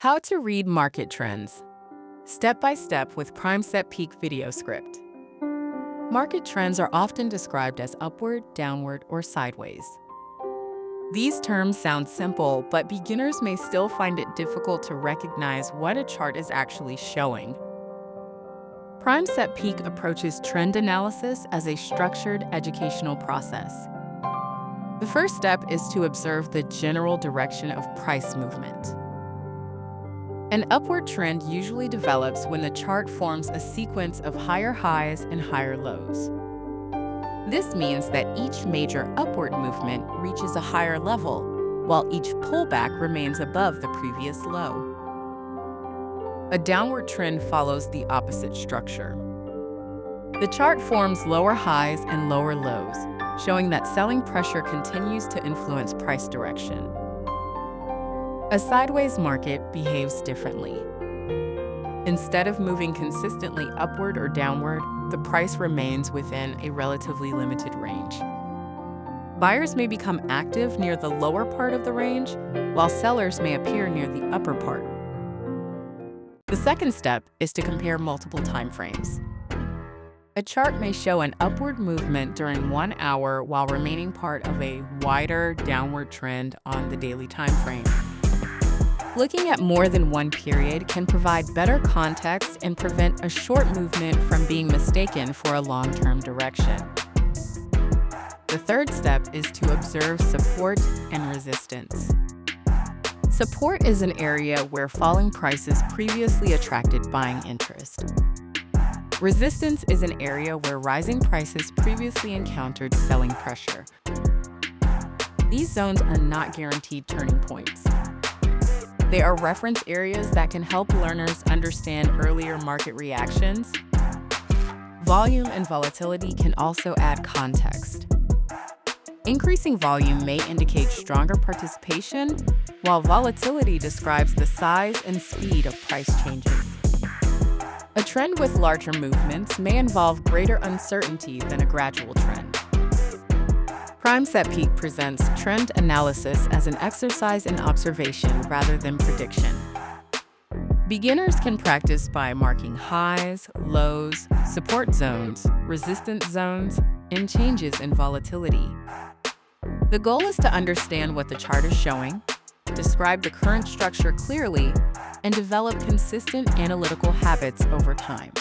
How to read market trends. Step by step with PrimeSetPeak video script. Market trends are often described as upward, downward, or sideways. These terms sound simple, but beginners may still find it difficult to recognize what a chart is actually showing. PrimeSetPeak approaches trend analysis as a structured educational process. The first step is to observe the general direction of price movement. An upward trend usually develops when the chart forms a sequence of higher highs and higher lows. This means that each major upward movement reaches a higher level, while each pullback remains above the previous low. A downward trend follows the opposite structure. The chart forms lower highs and lower lows, showing that selling pressure continues to influence price direction. A sideways market behaves differently. Instead of moving consistently upward or downward, the price remains within a relatively limited range. Buyers may become active near the lower part of the range, while sellers may appear near the upper part. The second step is to compare multiple timeframes. A chart may show an upward movement during 1 hour while remaining part of a wider downward trend on the daily timeframe. Looking at more than one period can provide better context and prevent a short movement from being mistaken for a long-term direction. The third step is to observe support and resistance. Support is an area where falling prices previously attracted buying interest. Resistance is an area where rising prices previously encountered selling pressure. These zones are not guaranteed turning points. They are reference areas that can help learners understand earlier market reactions. Volume and volatility can also add context. Increasing volume may indicate stronger participation, while volatility describes the size and speed of price changes. A trend with larger movements may involve greater uncertainty than a gradual trend. PrimeSetPeak presents trend analysis as an exercise in observation rather than prediction. Beginners can practice by marking highs, lows, support zones, resistance zones, and changes in volatility. The goal is to understand what the chart is showing, describe the current structure clearly, and develop consistent analytical habits over time.